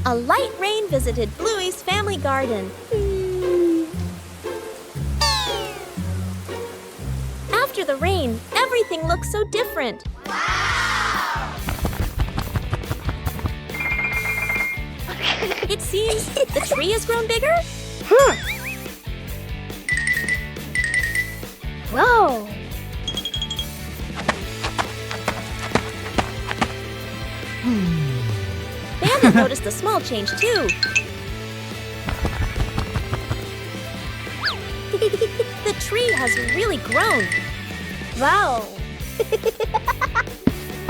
A light rain visited Bluey's family garden. After the rain, everything looks so different. Wow! It seems the tree has grown bigger. Whoa! Bandit noticed a small change too. The tree has really grown. Wow!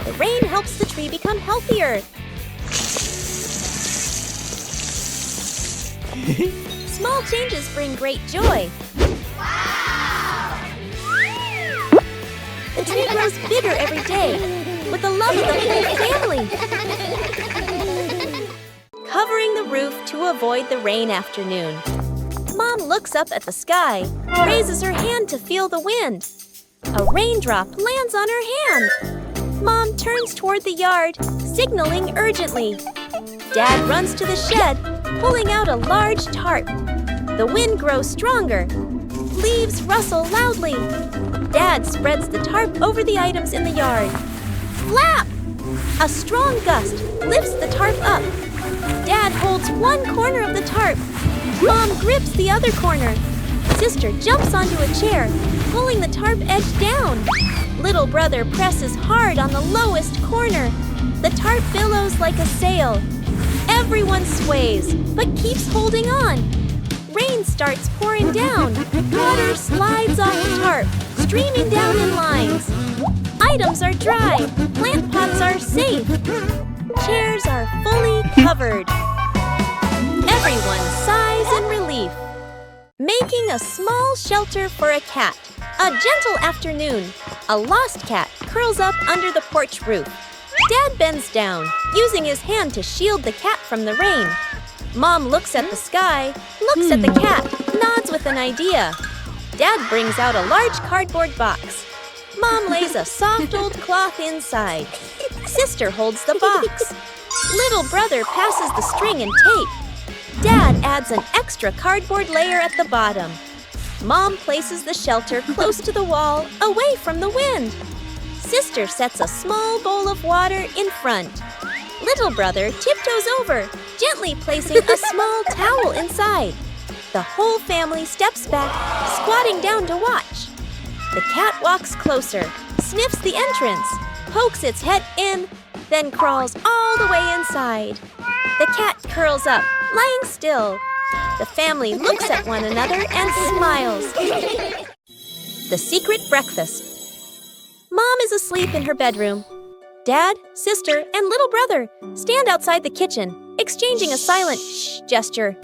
The rain helps the tree become healthier. Small changes bring great joy. Wow! The tree grows bigger every day with the love of the whole family. Covering the roof to avoid the rain afternoon. Mom looks up at the sky, raises her hand to feel the wind. A raindrop lands on her hand. Mom turns toward the yard, signaling urgently. Dad runs to the shed, pulling out a large tarp. The wind grows stronger. Leaves rustle loudly. Dad spreads the tarp over the items in the yard. Flap! A strong gust lifts the tarp up. Dad holds one corner of the tarp. Mom grips the other corner. Sister jumps onto a chair, pulling the tarp edge down. Little brother presses hard on the lowest corner. The tarp billows like a sail. Everyone sways, but keeps holding on. Rain starts pouring down. Water slides off the tarp, streaming down in lines. Items are dry. Plant pots are safe. Chairs are fully covered. Everyone sighs in relief. Making a small shelter for a cat. A gentle afternoon. A lost cat curls up under the porch roof. Dad bends down, using his hand to shield the cat from the rain. Mom looks at the sky, looks at the cat, nods with an idea. Dad brings out a large cardboard box. Mom lays a soft old cloth inside. Sister holds the box. Little brother passes the string and tape. Dad adds an extra cardboard layer at the bottom. Mom places the shelter close to the wall, away from the wind. Sister sets a small bowl of water in front. Little brother tiptoes over, gently placing a small towel inside. The whole family steps back, squatting down to watch. The cat walks closer, sniffs the entrance, pokes its head in, then crawls all the way inside. The cat curls up, lying still. The family looks at one another and smiles. The secret breakfast. Mom is asleep in her bedroom. Dad, sister, and little brother stand outside the kitchen, exchanging a silent shh gesture.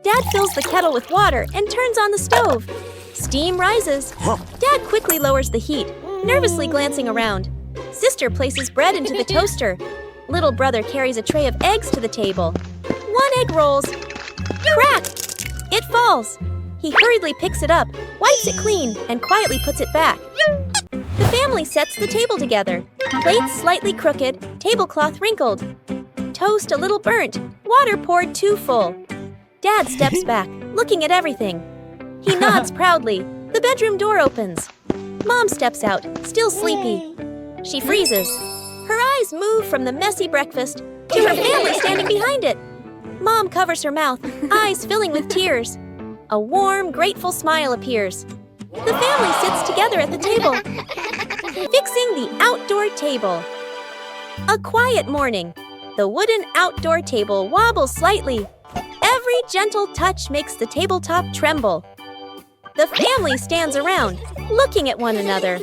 Dad fills the kettle with water and turns on the stove. Steam rises. Dad quickly lowers the heat, nervously glancing around. Sister places bread into the toaster. Little brother carries a tray of eggs to the table. One egg rolls. Crack! It falls. He hurriedly picks it up, wipes it clean, and quietly puts it back. The family sets the table together. Plates slightly crooked, tablecloth wrinkled. Toast a little burnt, water poured too full. Dad steps back, looking at everything. He nods proudly. The bedroom door opens. Mom steps out, still sleepy. She freezes. Her eyes move from the messy breakfast to her family standing behind it. Mom covers her mouth, eyes filling with tears. A warm, grateful smile appears. The family sits together at the table, fixing the outdoor table. A quiet morning. The wooden outdoor table wobbles slightly. Every gentle touch makes the tabletop tremble. The family stands around, looking at one another.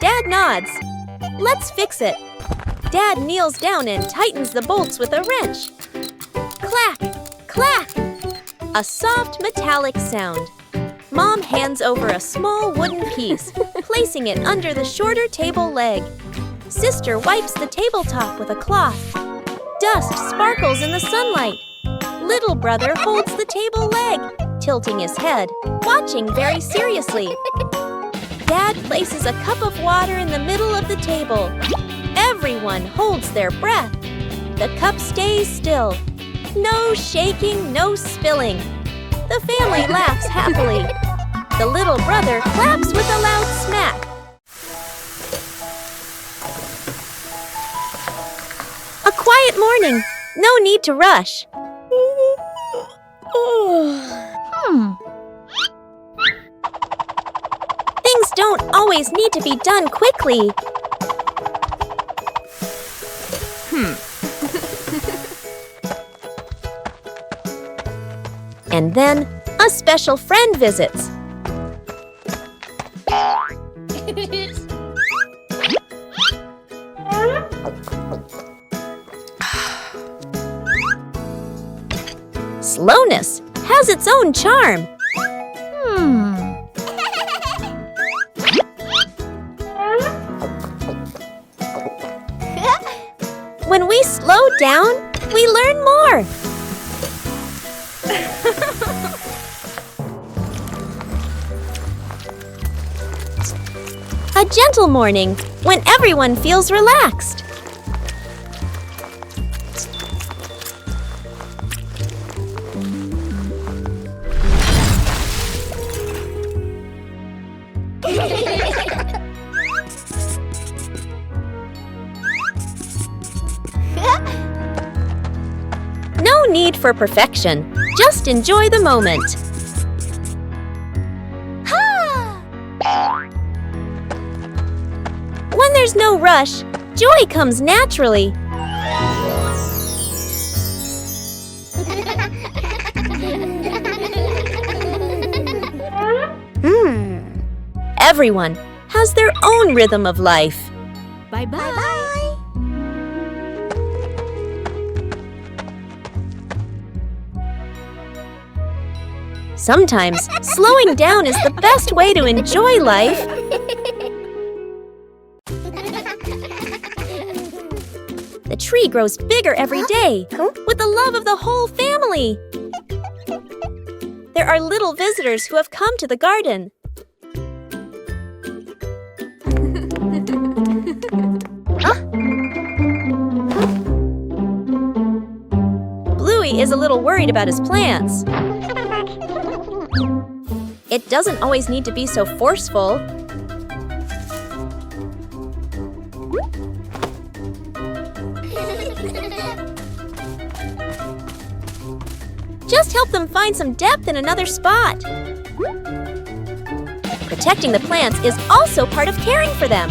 Dad nods. Let's fix it. Dad kneels down and tightens the bolts with a wrench. Clack! Clack! A soft metallic sound. Mom hands over a small wooden piece, placing it under the shorter table leg. Sister wipes the tabletop with a cloth. Dust sparkles in the sunlight. Little brother holds the table leg, tilting his head, watching very seriously. Dad places a cup of water in the middle of the table. Everyone holds their breath. The cup stays still. No shaking, no spilling. The family laughs happily. The little brother claps with a loud smack. A quiet morning. No need to rush. Things don't always need to be done quickly. And then, a special friend visits. Slowness has its own charm. When we slow down, we learn more. A gentle morning when everyone feels relaxed. No need for perfection. Just enjoy the moment. When there's no rush, joy comes naturally. Everyone has their own rhythm of life. Bye-bye. Sometimes slowing down is the best way to enjoy life. The tree grows bigger every day with the love of the whole family. There are little visitors who have come to the garden. Bluey is a little worried about his plants. It doesn't always need to be so forceful. Just help them find some depth in another spot. Protecting the plants is also part of caring for them.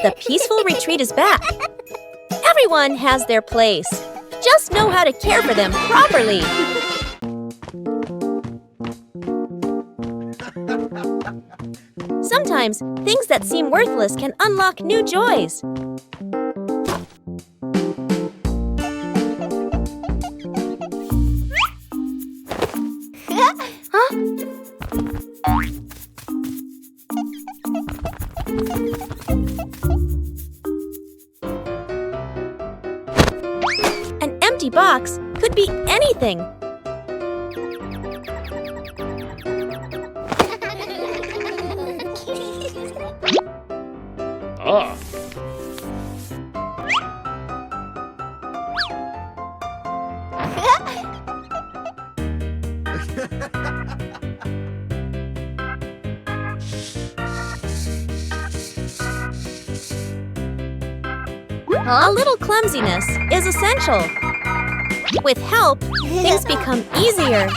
The peaceful retreat is back. Everyone has their place. Just know how to care for them properly. Sometimes, things that seem worthless can unlock new joys. An empty box could be anything. A little clumsiness is essential. With help, things become easier.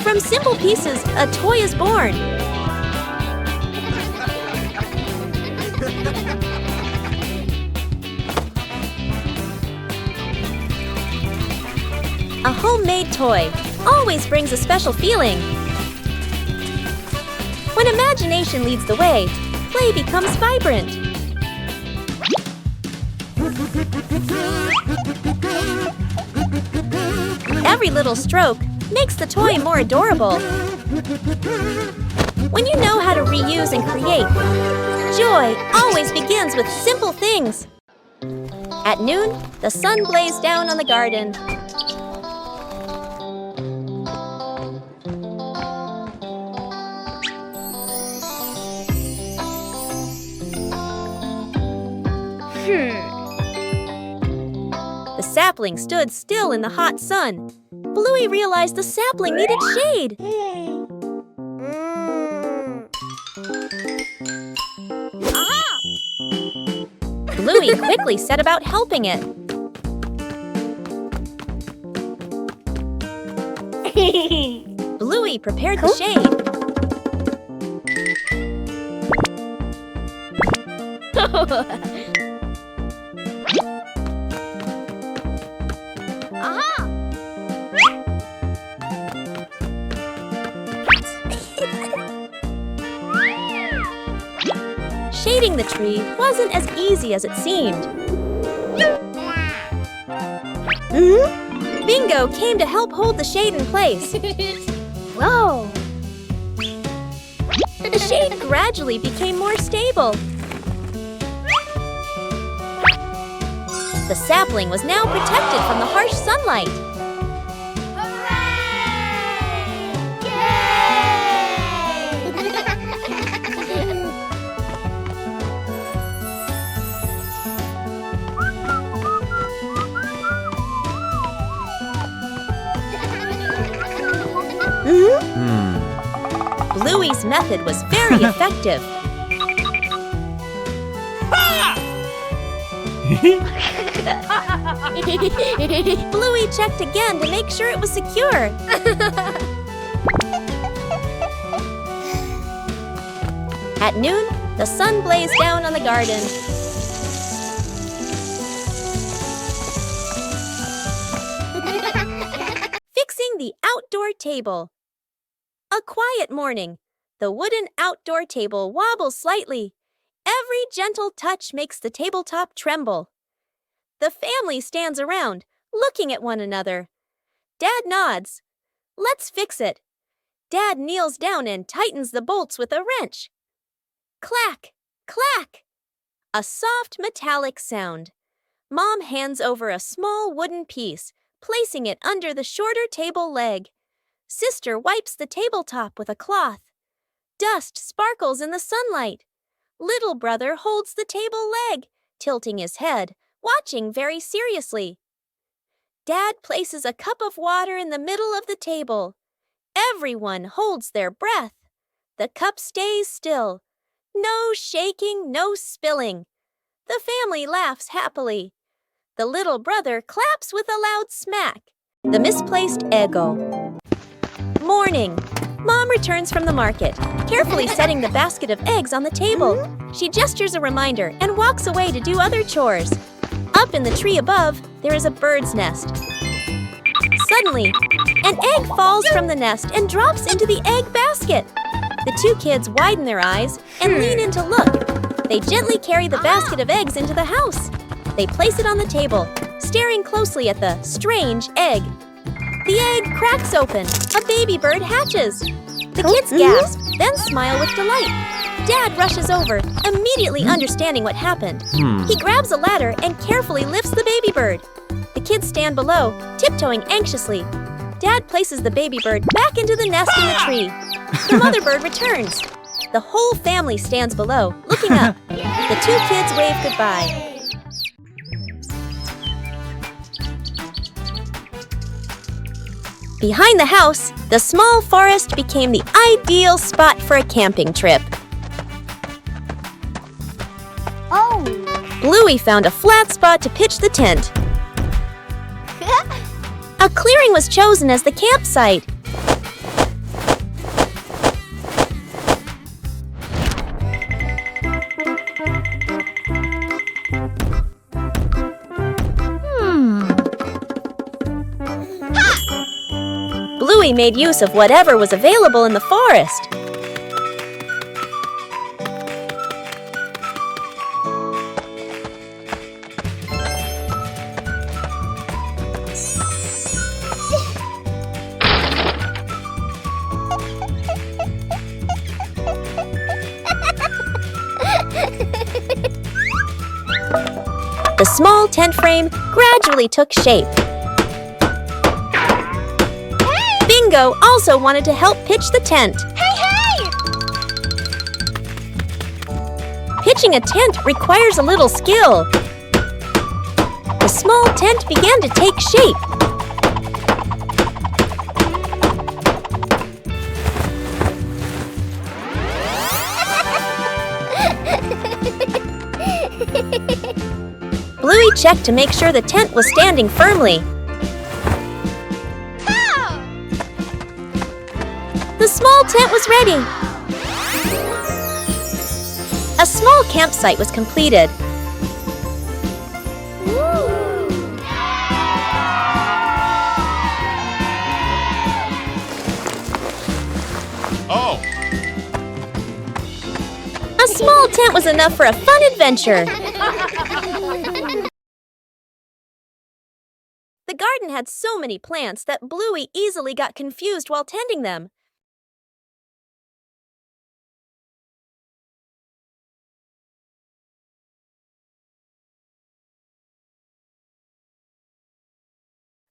From simple pieces, a toy is born. A homemade toy always brings a special feeling. When imagination leads the way, play becomes vibrant. Every little stroke makes the toy more adorable. When you know how to reuse and create, joy always begins with simple things. At noon, the sun blazed down on the garden. The sapling stood still in the hot sun. Bluey realized the sapling needed shade. Bluey quickly set about helping it. Bluey prepared the shade. Shading the tree wasn't as easy as it seemed. Bingo came to help hold the shade in place. Whoa! The shade gradually became more stable. The sapling was now protected from the harsh sunlight. Bluey's method was very effective. Bluey checked again to make sure it was secure. At noon, the sun blazed down on the garden. Fixing the outdoor table. A quiet morning. The wooden outdoor table wobbles slightly. Every gentle touch makes the tabletop tremble. The family stands around, looking at one another. Dad nods. Let's fix it. Dad kneels down and tightens the bolts with a wrench. Clack, clack. A soft metallic sound. Mom hands over a small wooden piece, placing it under the shorter table leg. Sister wipes the tabletop with a cloth. Dust sparkles in the sunlight. Little brother holds the table leg, tilting his head, watching very seriously. Dad places a cup of water in the middle of the table. Everyone holds their breath. The cup stays still. No shaking, no spilling. The family laughs happily. The little brother claps with a loud smack. The misplaced ego. Morning. Mom returns from the market, carefully setting the basket of eggs on the table. She gestures a reminder and walks away to do other chores. Up in the tree above, there is a bird's nest. Suddenly, an egg falls from the nest and drops into the egg basket. The two kids widen their eyes and lean in to look. They gently carry the basket of eggs into the house. They place it on the table, staring closely at the strange egg. The egg cracks open. A baby bird hatches. The kids gasp, then smile with delight. Dad rushes over, immediately understanding what happened. He grabs a ladder and carefully lifts the baby bird. The kids stand below, tiptoeing anxiously. Dad places the baby bird back into the nest in the tree. The mother bird returns. The whole family stands below, looking up. The two kids wave goodbye. Behind the house, the small forest became the ideal spot for a camping trip. Oh! Bluey found a flat spot to pitch the tent. A clearing was chosen as the campsite. Bluey made use of whatever was available in the forest. tent frame gradually took shape. Bingo also wanted to help pitch the tent. Pitching a tent requires a little skill. The small tent began to take shape. Bluey checked to make sure the tent was standing firmly. The small tent was ready. A small campsite was completed. Oh! A small tent was enough for a fun adventure. The garden had so many plants that Bluey easily got confused while tending them.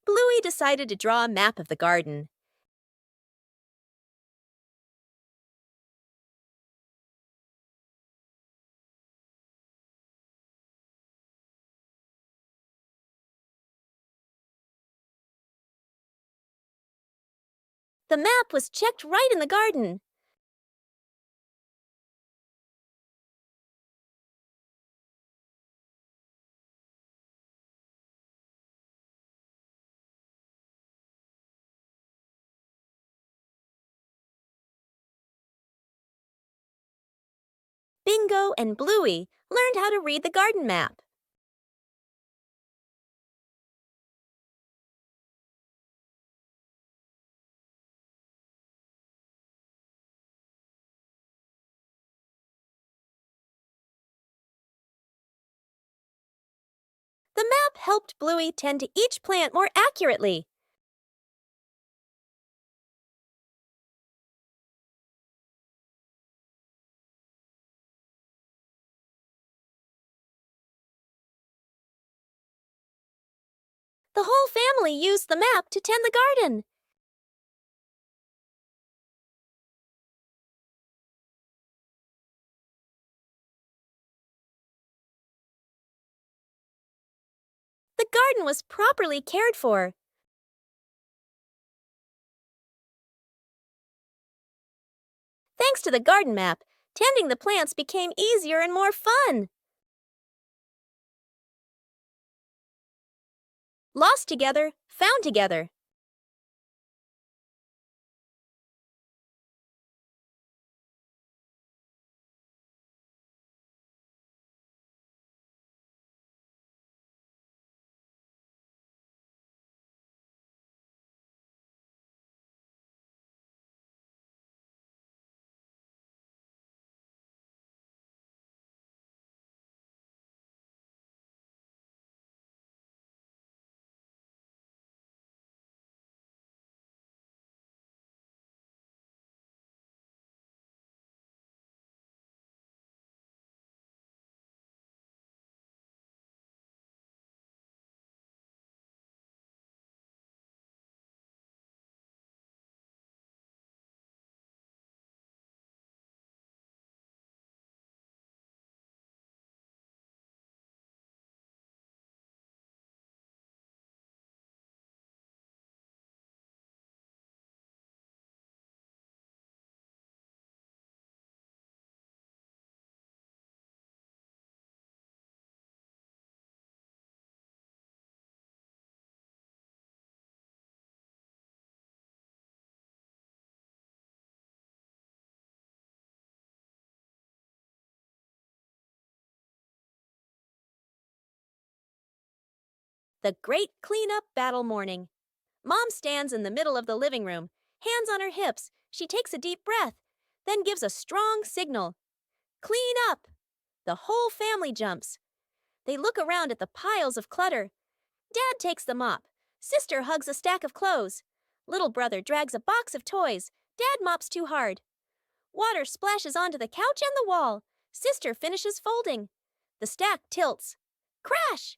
Bluey decided to draw a map of the garden. The map was checked right in the garden. Bingo and Bluey learned how to read the garden map. The map helped Bluey tend to each plant more accurately. The whole family used the map to tend the garden. The garden was properly cared for. Thanks to the garden map, tending the plants became easier and more fun. Lost together, found together. The great cleanup battle morning. Mom stands in the middle of the living room, hands on her hips. She takes a deep breath, then gives a strong signal. Clean up! The whole family jumps. They look around at the piles of clutter. Dad takes the mop. Sister hugs a stack of clothes. Little brother drags a box of toys. Dad mops too hard. Water splashes onto the couch and the wall. Sister finishes folding. The stack tilts. Crash!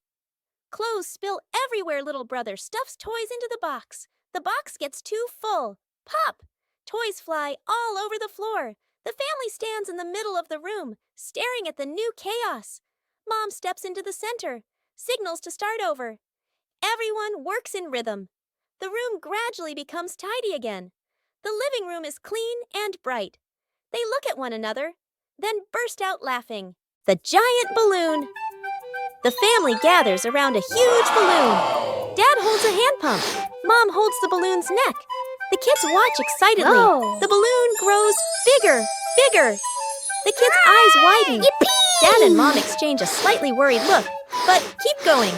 Clothes spill everywhere. Little brother stuffs toys into the box. The box gets too full. Pop! Toys fly all over the floor. The family stands in the middle of the room, staring at the new chaos. Mom steps into the center, signals to start over. Everyone works in rhythm. The room gradually becomes tidy again. The living room is clean and bright. They look at one another, then burst out laughing. The giant balloon! The family gathers around a huge balloon. Dad holds a hand pump. Mom holds the balloon's neck. The kids watch excitedly. Whoa. The balloon grows bigger, bigger. The kids' eyes widen. Yippee! Dad and Mom exchange a slightly worried look, but keep going.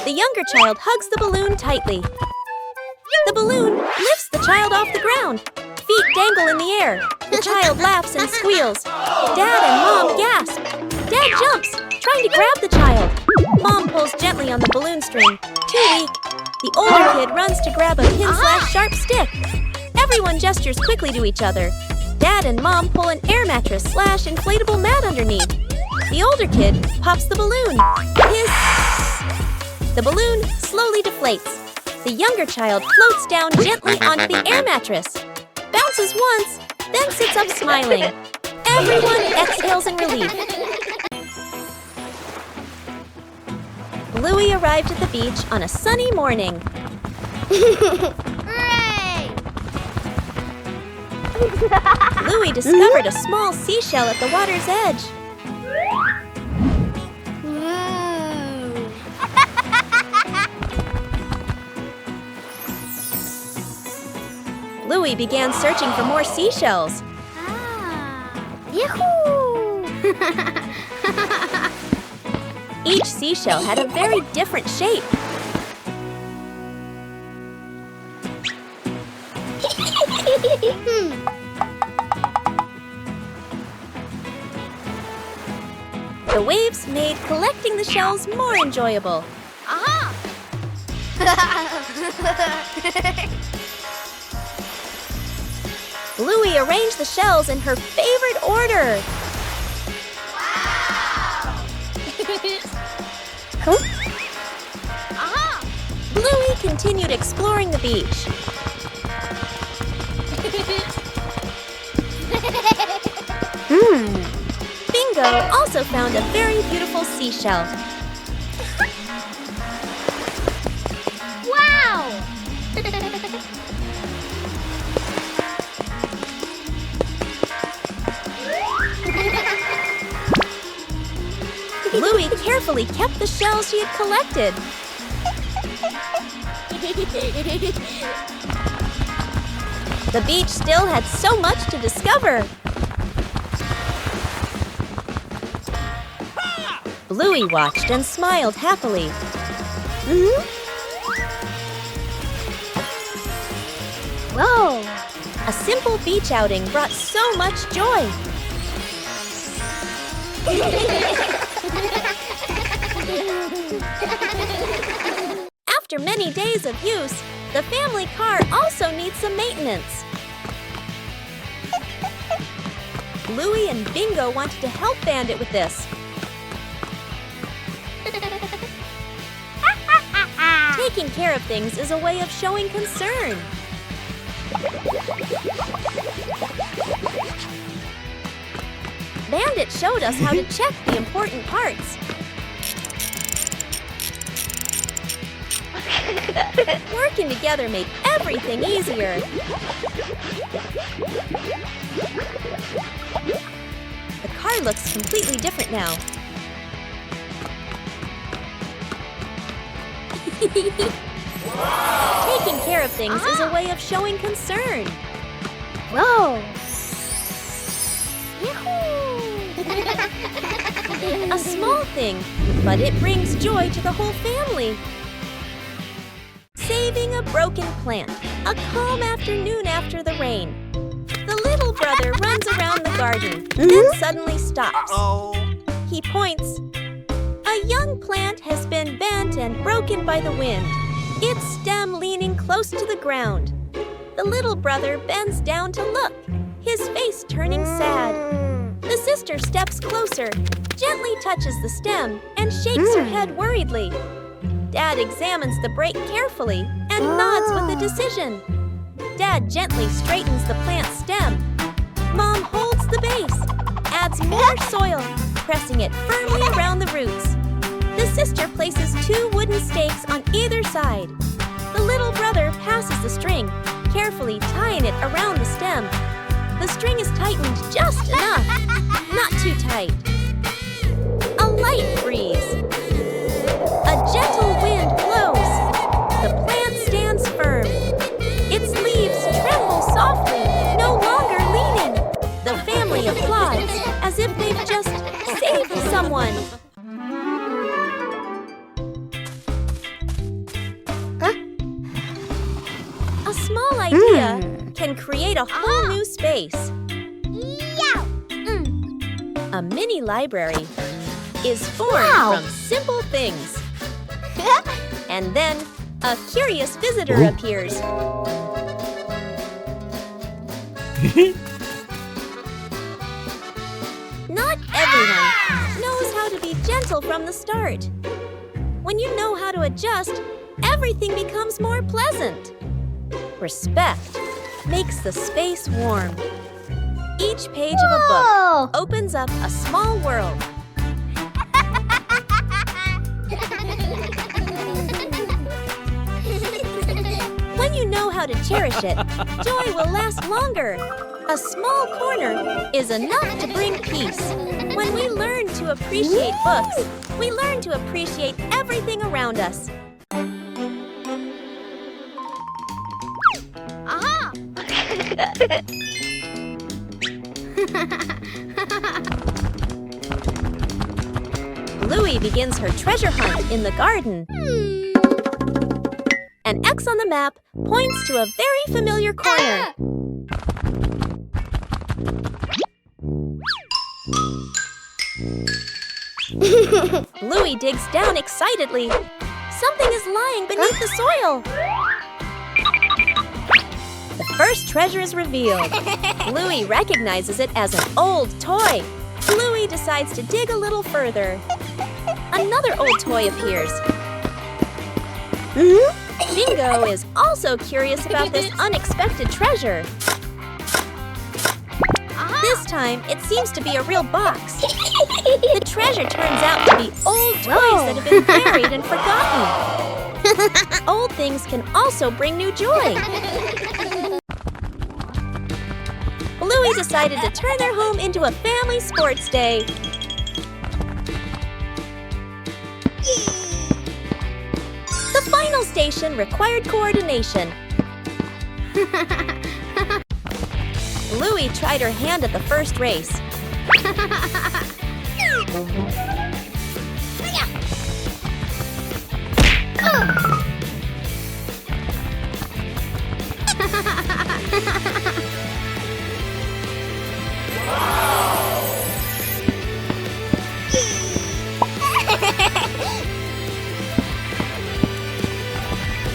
The younger child hugs the balloon tightly. The balloon lifts the child off the ground. Feet dangle in the air. The child laughs and squeals. Dad and Mom gasp. Dad jumps, trying to grab the child. Mom pulls gently on the balloon string. Too weak. The older kid runs to grab a pin/sharp stick. Everyone gestures quickly to each other. Dad and Mom pull an air mattress/inflatable mat underneath. The older kid pops the balloon. Hiss! The balloon slowly deflates. The younger child floats down gently onto the air mattress. Bounces once, then sits up smiling. Everyone exhales in relief. Bluey arrived at the beach on a sunny morning. Hooray! Bluey discovered a small seashell at the water's edge. Bluey began searching for more seashells. Yahoo! Each seashell had a very different shape. The waves made collecting the shells more enjoyable. Aha! Bluey arranged the shells in her favorite order. Aha! Bluey continued exploring the beach. Bingo also found a very beautiful seashell. Wow! Bluey carefully kept the shells she had collected. The beach still had so much to discover. Bluey watched and smiled happily. Whoa! A simple beach outing brought so much joy. After many days of use, the family car also needs some maintenance. Bluey and Bingo wanted to help Bandit with this. Taking care of things is a way of showing concern. Bandit showed us how to check the important parts. Working together made everything easier. The car looks completely different now. Taking care of things is a way of showing concern. Whoa! A small thing, but it brings joy to the whole family. Saving a broken plant. A calm afternoon after the rain. The little brother runs around the garden, then suddenly stops. He points. A young plant has been bent and broken by the wind, its stem leaning close to the ground. The little brother bends down to look, his face turning sad. The sister steps closer, gently touches the stem, and shakes her head worriedly. Dad examines the brake carefully and nods with a decision. Dad gently straightens the plant stem. Mom holds the base, adds more soil, pressing it firmly around the roots. The sister places 2 wooden stakes on either side. The little brother passes the string, carefully tying it around the stem. The string is tightened just enough, not too tight. A light breeze. A gentle wind blows. The plant stands firm. Its leaves tremble softly, no longer leaning. The family applauds as if they've just saved someone. A small idea can create a whole new space. A mini library is formed from simple things. And then a curious visitor appears. Not everyone knows how to be gentle from the start. When you know how to adjust, everything becomes more pleasant. Respect makes the space warm. Each page of a book opens up a small world. When you know how to cherish it, joy will last longer. A small corner is enough to bring peace. When we learn to appreciate books, we learn to appreciate everything around us. Aha! Bluey begins her treasure hunt in the garden. An X on the map points to a very familiar corner. Bluey digs down excitedly. Something is lying beneath the soil. The first treasure is revealed. Bluey recognizes it as an old toy. Bluey decides to dig a little further. Another old toy appears. Bingo is also curious about this unexpected treasure. This time, it seems to be a real box. The treasure turns out to be old toys that have been buried and forgotten. Old things can also bring new joy. Bluey decided to turn their home into a family sports day. The final station required coordination. Bluey tried her hand at the first race.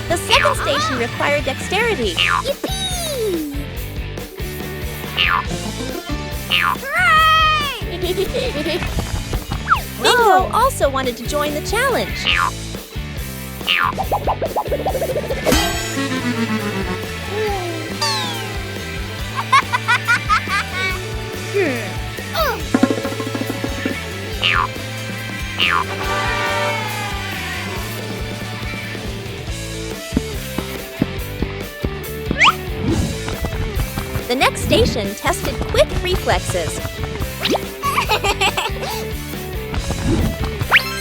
The second station required dexterity. Bingo also wanted to join the challenge. The next station tested quick reflexes.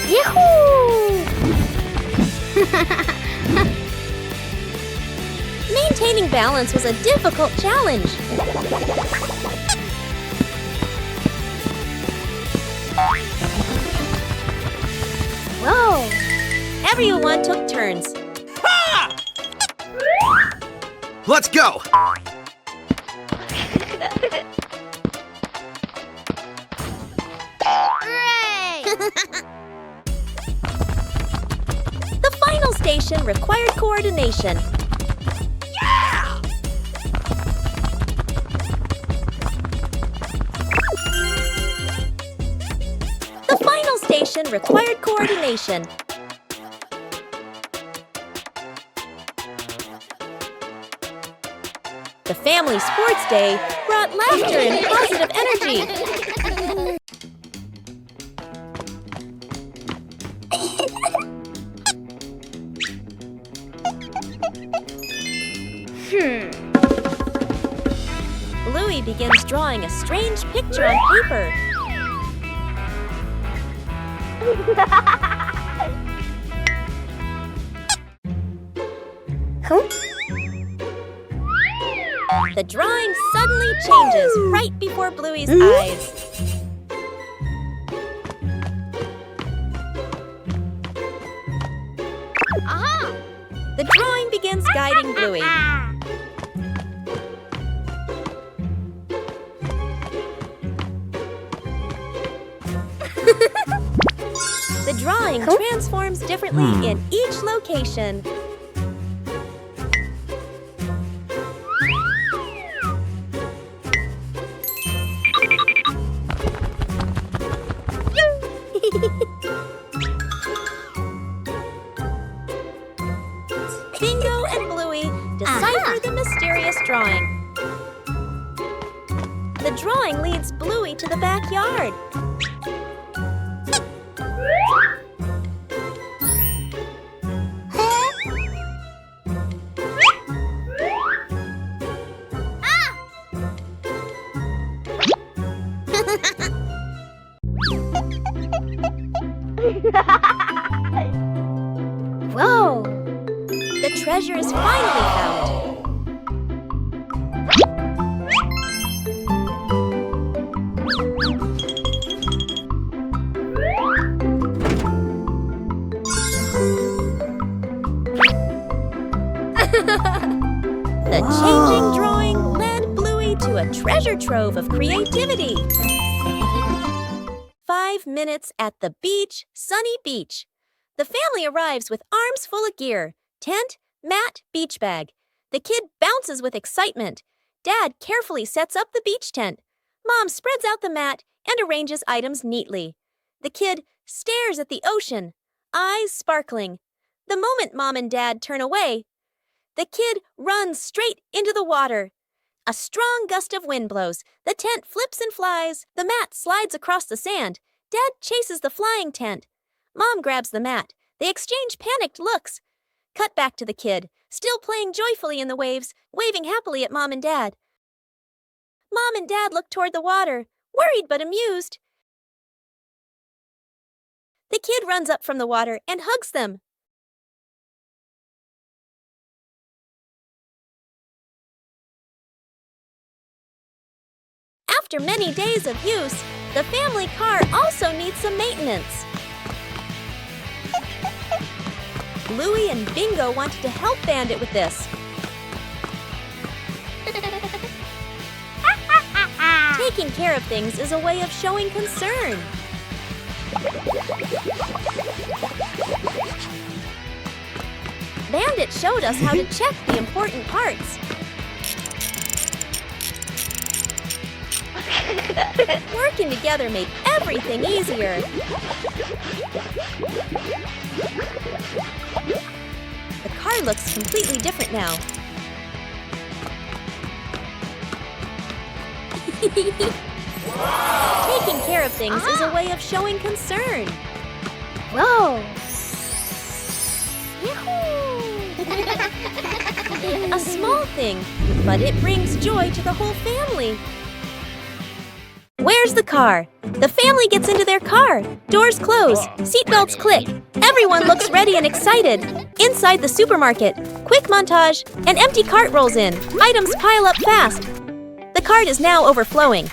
Yahoo! Maintaining balance was a difficult challenge. Whoa! Everyone took turns. Ha! Let's go! The final station required coordination. Yeah! The final station required coordination. The family sports day brought laughter and positive energy. Bluey begins drawing a strange picture on paper. The drawing suddenly changes right before Bluey's eyes. Aha! The drawing begins guiding Bluey. The drawing transforms differently in each location. Bingo and Bluey decipher the mysterious drawing. The drawing leads Bluey to the backyard. Whoa! The treasure is finally found. The changing drawing led Bluey to a treasure trove of creativity. 5 minutes at the beach, sunny beach. The family arrives with arms full of gear. Tent, mat, beach bag. The kid bounces with excitement. Dad carefully sets up the beach tent. Mom spreads out the mat and arranges items neatly. The kid stares at the ocean, eyes sparkling. The moment Mom and Dad turn away, the kid runs straight into the water. A strong gust of wind blows. The tent flips and flies. The mat slides across the sand. Dad chases the flying tent. Mom grabs the mat. They exchange panicked looks. Cut back to the kid, still playing joyfully in the waves, waving happily at Mom and Dad. Mom and Dad look toward the water, worried but amused. The kid runs up from the water and hugs them. After many days of use, the family car also needs some maintenance. Bluey and Bingo wanted to help Bandit with this. Taking care of things is a way of showing concern. Bandit showed us how to check the important parts. Working together made everything easier. The car looks completely different now. Taking care of things is a way of showing concern. Whoa! A small thing, but it brings joy to the whole family. Where's the car? The family gets into their car. Doors close. Seatbelts click. Everyone looks ready and excited. Inside the supermarket, quick montage, an empty cart rolls in. Items pile up fast. The cart is now overflowing.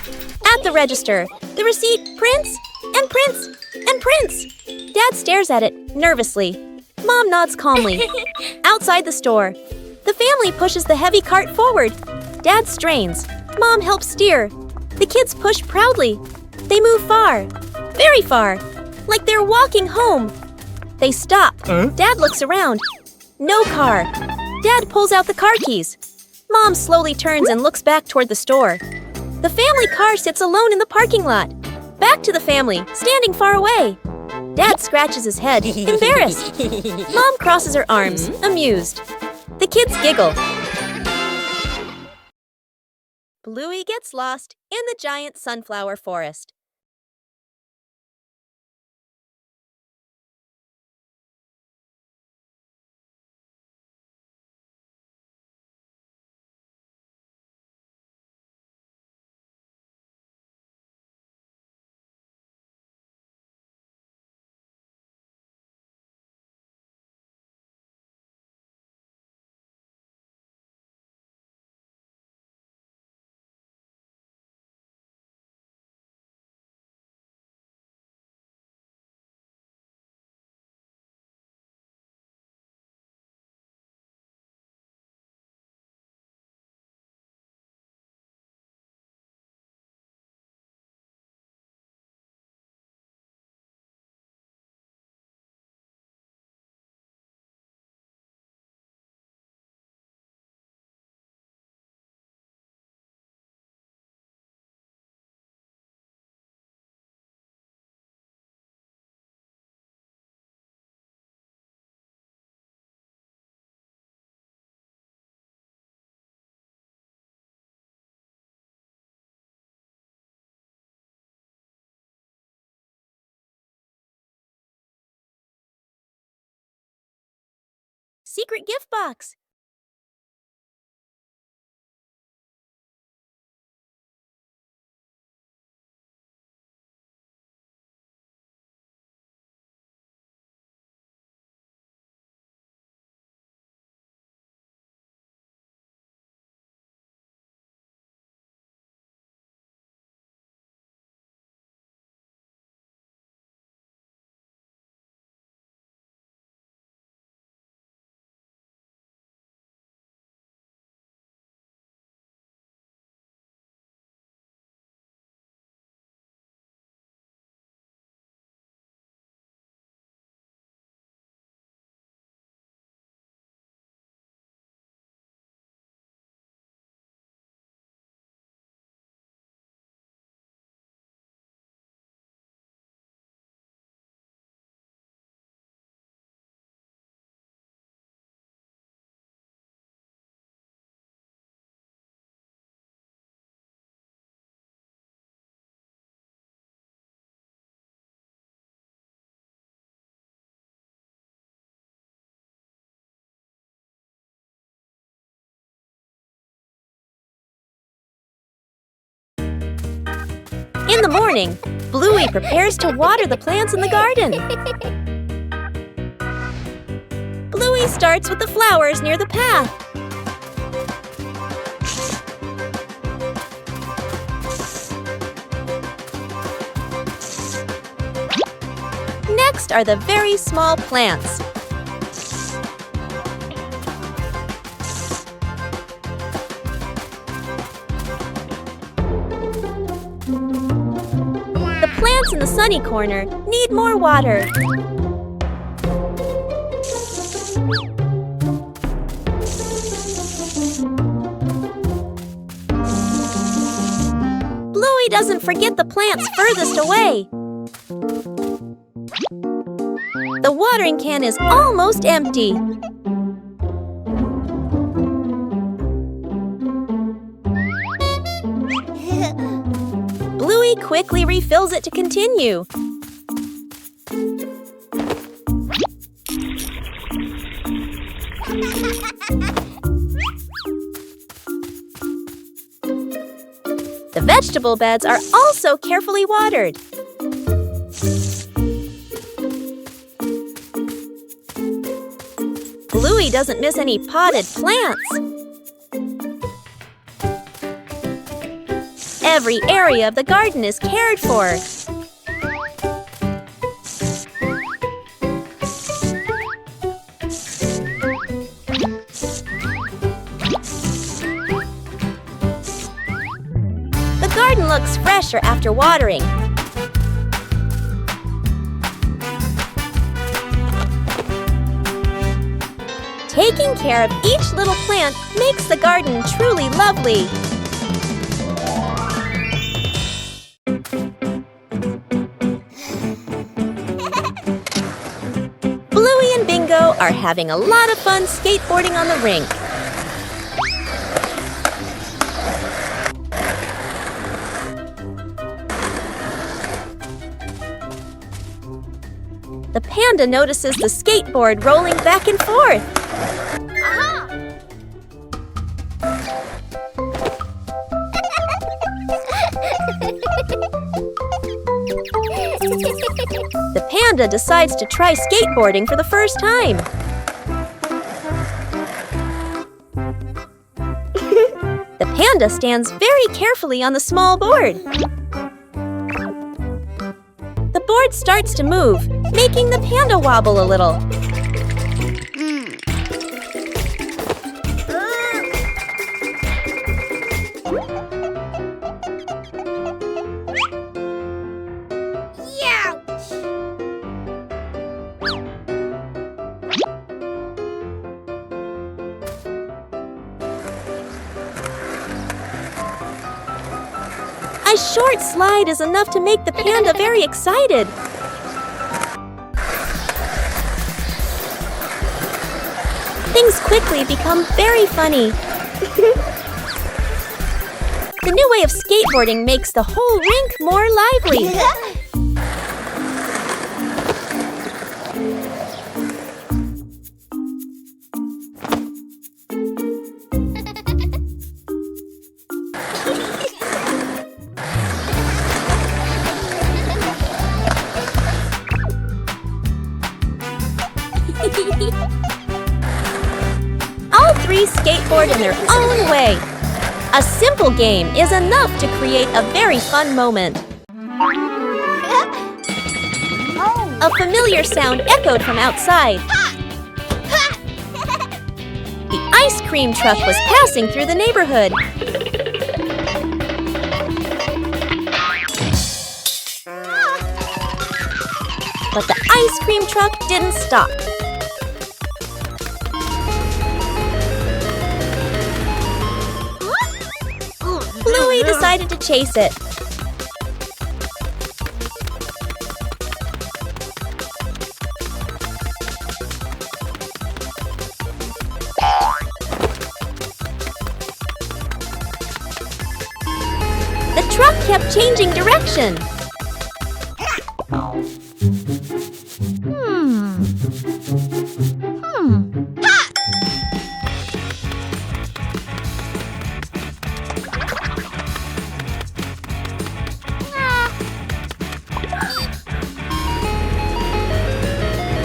At the register, the receipt prints and prints and prints. Dad stares at it nervously. Mom nods calmly. Outside the store, the family pushes the heavy cart forward. Dad strains. Mom helps steer. The kids push proudly. They move far, very far, like they're walking home. They stop. Dad looks around. No car. Dad pulls out the car keys. Mom slowly turns and looks back toward the store. The family car sits alone in the parking lot. Back to the family, standing far away. Dad scratches his head, embarrassed. Mom crosses her arms, amused. The kids giggle. Bluey gets lost in the giant sunflower forest. Secret gift box! In the morning, Bluey prepares to water the plants in the garden. Bluey starts with the flowers near the path. Next are the very small plants. The plants in the sunny corner need more water. Bluey doesn't forget the plants furthest away. The watering can is almost empty. Bluey quickly refills it to continue. The vegetable beds are also carefully watered. Bluey doesn't miss any potted plants. Every area of the garden is cared for. The garden looks fresher after watering. Taking care of each little plant makes the garden truly lovely. Bluey and Bingo are having a lot of fun skateboarding on the rink. The panda notices the skateboard rolling back and forth. The panda decides to try skateboarding for the first time. The panda stands very carefully on the small board. The board starts to move, making the panda wobble a little. A short slide is enough to make the panda very excited. Things quickly become very funny. The new way of skateboarding makes the whole rink more lively. All three skateboard in their own way. A simple game is enough to create a very fun moment. A familiar sound echoed from outside. The ice cream truck was passing through the neighborhood. But the ice cream truck didn't stop. Bluey decided to chase it. The truck kept changing direction.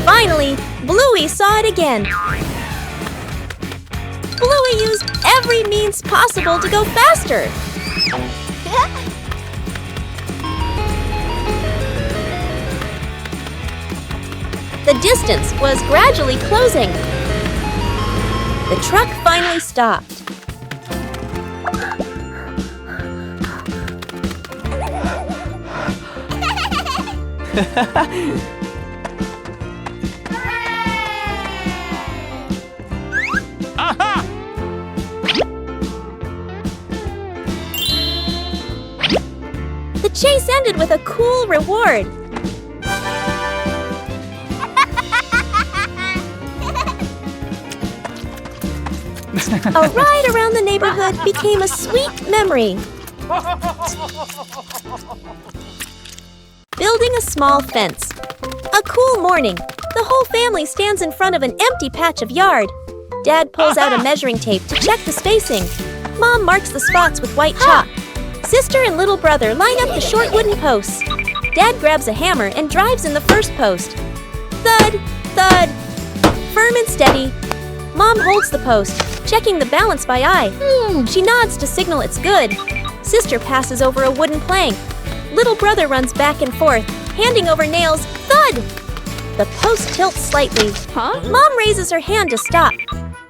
Finally, Bluey saw it again. Bluey used every means possible to go faster. The distance was gradually closing. The truck finally stopped. Aha! The chase ended with a cool reward. A ride around the neighborhood became a sweet memory. Building a small fence. A cool morning. The whole family stands in front of an empty patch of yard. Dad pulls out a measuring tape to check the spacing. Mom marks the spots with white chalk. Sister and little brother line up the short wooden posts. Dad grabs a hammer and drives in the first post. Thud! Thud! Firm and steady. Mom holds the post, checking the balance by eye. She nods to signal it's good. Sister passes over a wooden plank. Little brother runs back and forth, handing over nails. Thud! The post tilts slightly. Mom raises her hand to stop.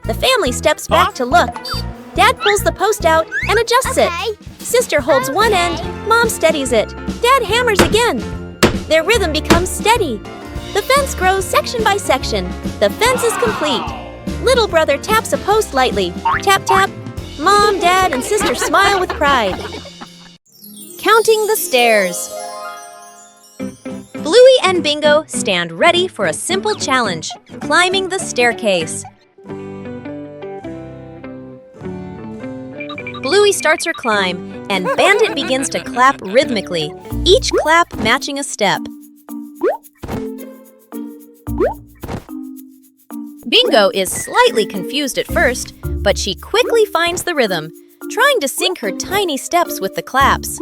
The family steps back to look. Dad pulls the post out and adjusts it. Sister holds one end, Mom steadies it. Dad hammers again. Their rhythm becomes steady. The fence grows section by section. The fence is complete. Little brother taps a post lightly. Tap, tap. Mom, Dad, and Sister smile with pride. Counting the stairs. Bluey and Bingo stand ready for a simple challenge, climbing the staircase. Bluey starts her climb, and Bandit begins to clap rhythmically, each clap matching a step. Bingo is slightly confused at first, but she quickly finds the rhythm, trying to sync her tiny steps with the claps.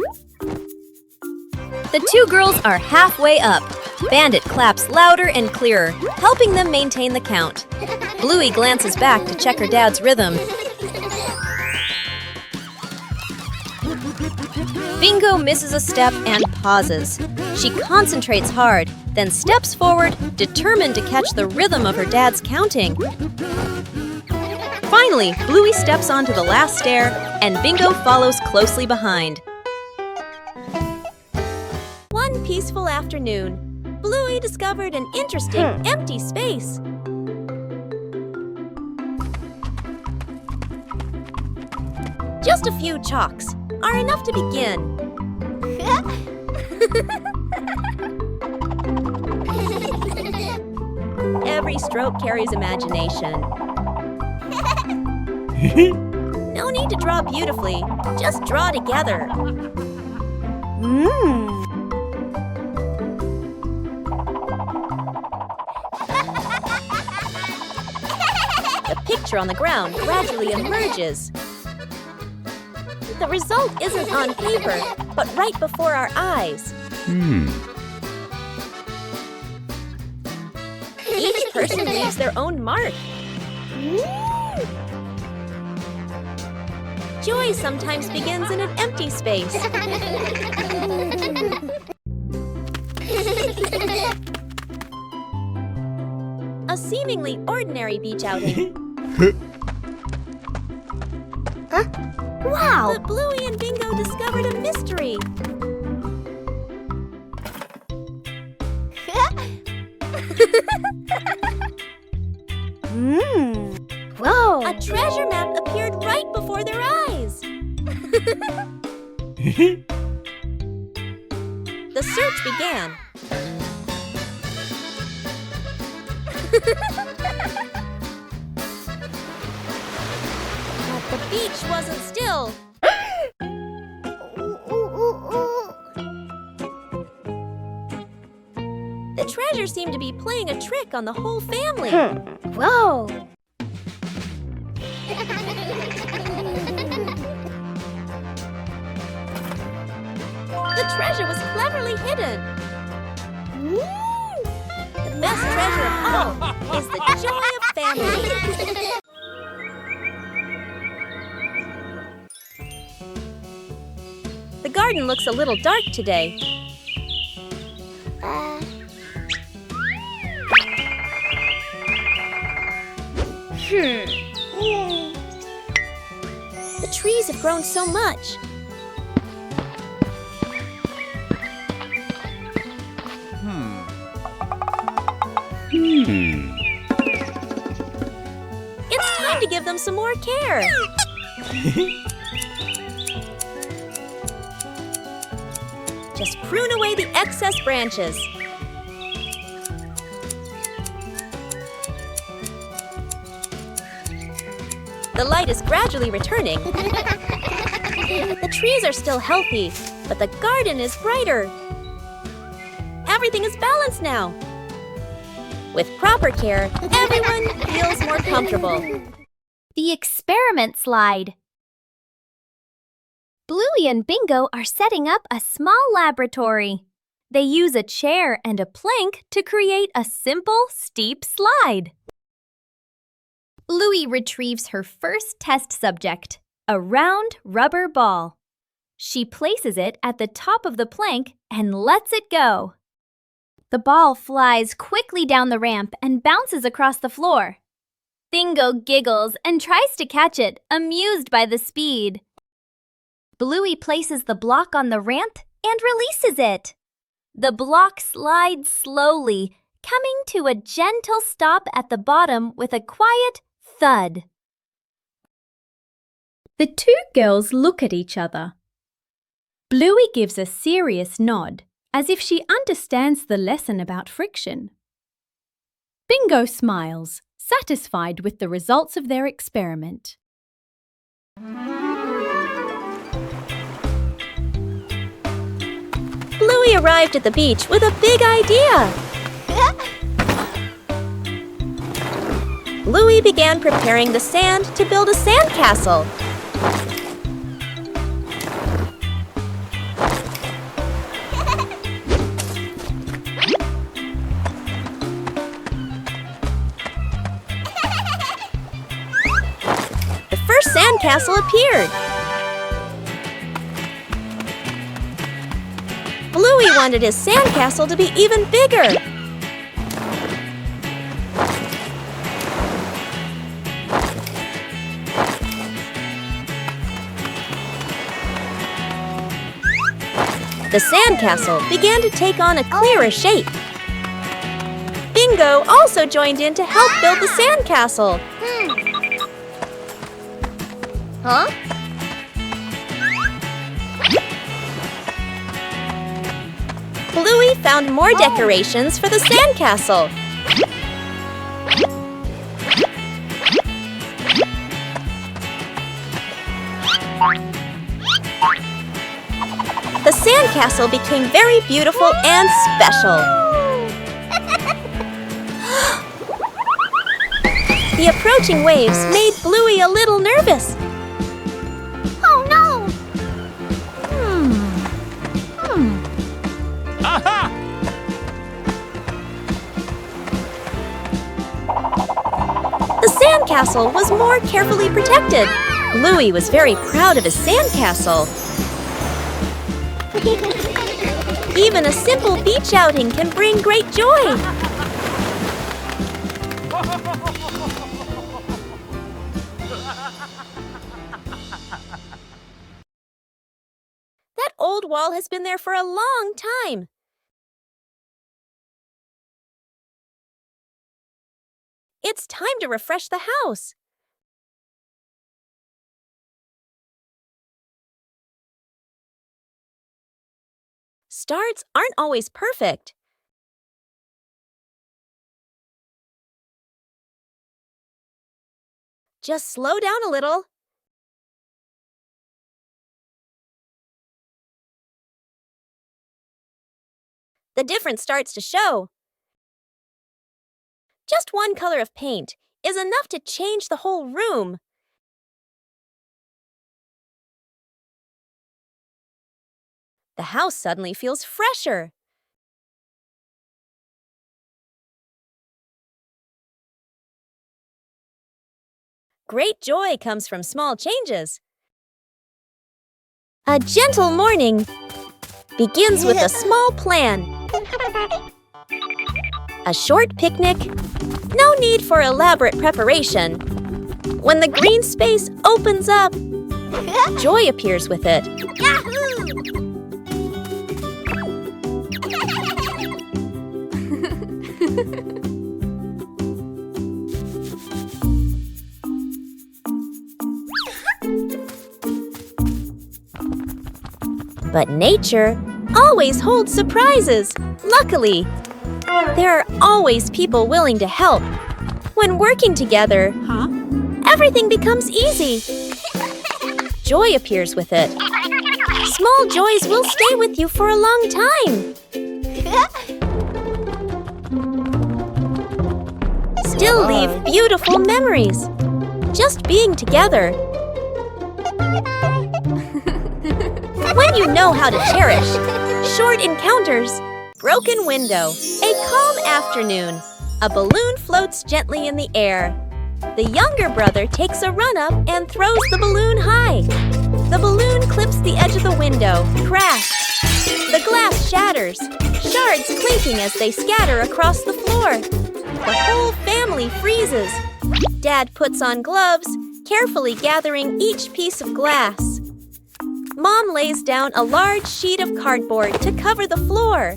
The two girls are halfway up. Bandit claps louder and clearer, helping them maintain the count. Bluey glances back to check her dad's rhythm. Bingo misses a step and pauses. She concentrates hard, then steps forward, determined to catch the rhythm of her dad's counting. Finally, Bluey steps onto the last stair, and Bingo follows closely behind. One peaceful afternoon, Bluey discovered an interesting empty space. Just a few chalks are enough to begin. Every stroke carries imagination. No need to draw beautifully, just draw together. The picture on the ground gradually emerges. The result isn't on paper, but right before our eyes. Each person leaves their own mark. Joy sometimes begins in an empty space. A seemingly ordinary beach outing. Wow! But Bluey and Bingo discovered a mystery. Whoa! A treasure map appeared right before their eyes. The search began. But the beach wasn't still. The treasure seemed to be playing a trick on the whole family. Whoa! The treasure was cleverly hidden. The best treasure of all is the joy of family. The garden looks a little dark today. The trees have grown so much. It's time to give them some more care. Just prune away the excess branches. The light is gradually returning. The trees are still healthy, but the garden is brighter. Everything is balanced now. With proper care, everyone feels more comfortable. The experiment slide. Bluey and Bingo are setting up a small laboratory. They use a chair and a plank to create a simple, steep slide. Bluey retrieves her first test subject, a round rubber ball. She places it at the top of the plank and lets it go. The ball flies quickly down the ramp and bounces across the floor. Bingo giggles and tries to catch it, amused by the speed. Bluey places the block on the ramp and releases it. The block slides slowly, coming to a gentle stop at the bottom with a quiet thud. The two girls look at each other. Bluey gives a serious nod, as if she understands the lesson about friction. Bingo smiles, satisfied with the results of their experiment. Bluey arrived at the beach with a big idea. Bluey began preparing the sand to build a sandcastle. The first sandcastle appeared. Bluey wanted his sandcastle to be even bigger. The sandcastle began to take on a clearer shape. Bingo also joined in to help build the sandcastle. Huh? Bluey found more decorations for the sandcastle. The sandcastle became very beautiful and special. The approaching waves made Bluey a little nervous. Oh no! Aha! The sandcastle was more carefully protected. Bluey was very proud of his sandcastle. Even a simple beach outing can bring great joy. That old wall has been there for a long time. It's time to refresh the house. Starts aren't always perfect. Just slow down a little. The difference starts to show. Just one color of paint is enough to change the whole room. The house suddenly feels fresher. Great joy comes from small changes. A gentle morning begins with a small plan. A short picnic, no need for elaborate preparation. When the green space opens up, joy appears with it. Yahoo! But nature always holds surprises. Luckily, there are always people willing to help. When working together, everything becomes easy. Joy appears with it. Small joys will stay with you for a long time. Still leave beautiful memories. Just being together. When you know how to cherish short encounters, broken window, a calm afternoon, a balloon floats gently in the air. The younger brother takes a run up and throws the balloon high. The balloon clips the edge of the window. Crash! The glass shatters, shards clinking as they scatter across the floor. The whole family freezes. Dad puts on gloves, carefully gathering each piece of glass. Mom lays down a large sheet of cardboard to cover the floor.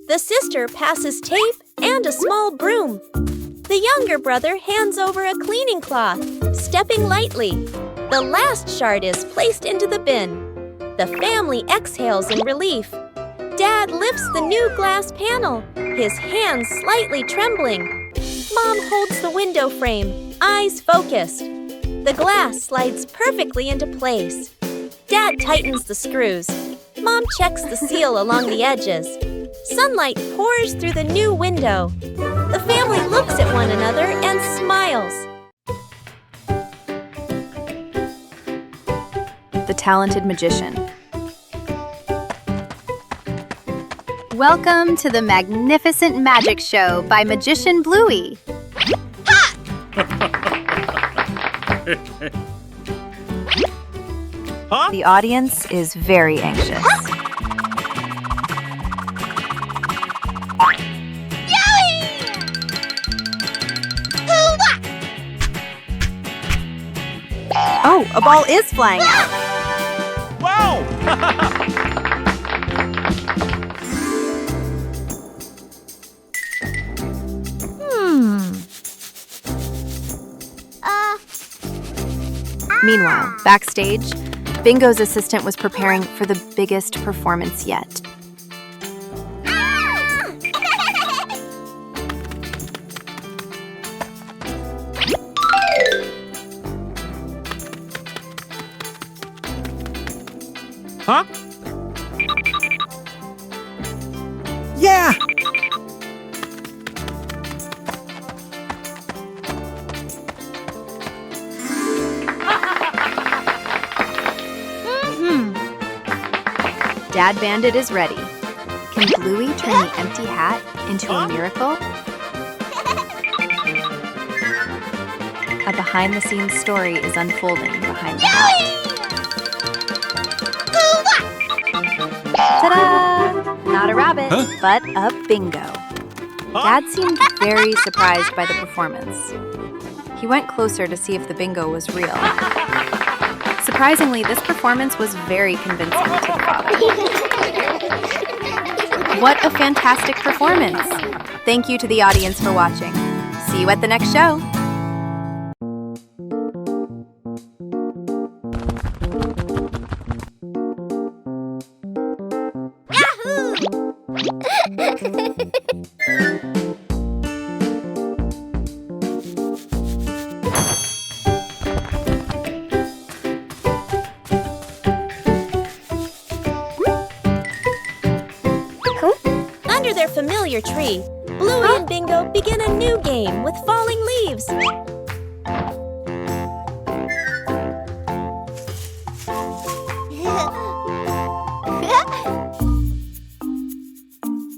The sister passes tape and a small broom. The younger brother hands over a cleaning cloth, stepping lightly. The last shard is placed into the bin. The family exhales in relief. Dad lifts the new glass panel, his hands slightly trembling. Mom holds the window frame, eyes focused. The glass slides perfectly into place. Dad tightens the screws. Mom checks the seal along the edges. Sunlight pours through the new window. The family looks at one another and smiles. The talented magician. Welcome to the magnificent magic show by magician Bluey. Huh? The audience is very anxious. Oh, a ball is flying out. Wow! Meanwhile, backstage, Bingo's assistant was preparing for the biggest performance yet. Huh? Yeah! Dad Bandit is ready. Can Bluey turn the empty hat into a miracle? A behind-the-scenes story is unfolding behind the hat. Ta-da! Not a rabbit, but a bingo. Dad seemed very surprised by the performance. He went closer to see if the bingo was real. Surprisingly, this performance was very convincing to the father. What a fantastic performance! Thank you to the audience for watching. See you at the next show. Under their familiar tree, Bluey and Bingo begin a new game with falling leaves.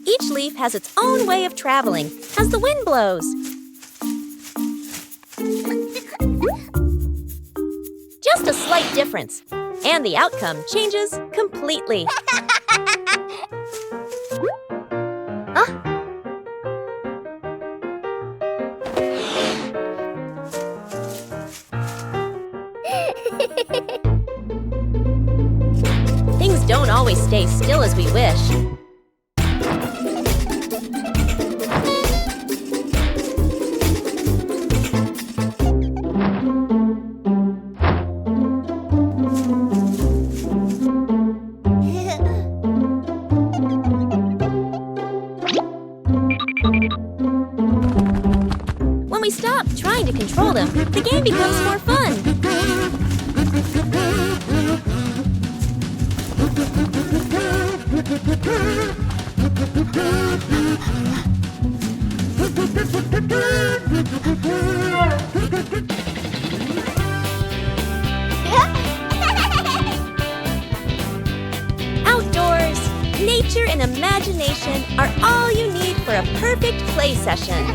Each leaf has its own way of traveling as the wind blows. Just a slight difference, and the outcome changes completely. Things don't always stay still as we wish. When we stop trying to control them, the game becomes more fun. Outdoors, nature and imagination are all you need for a perfect play session.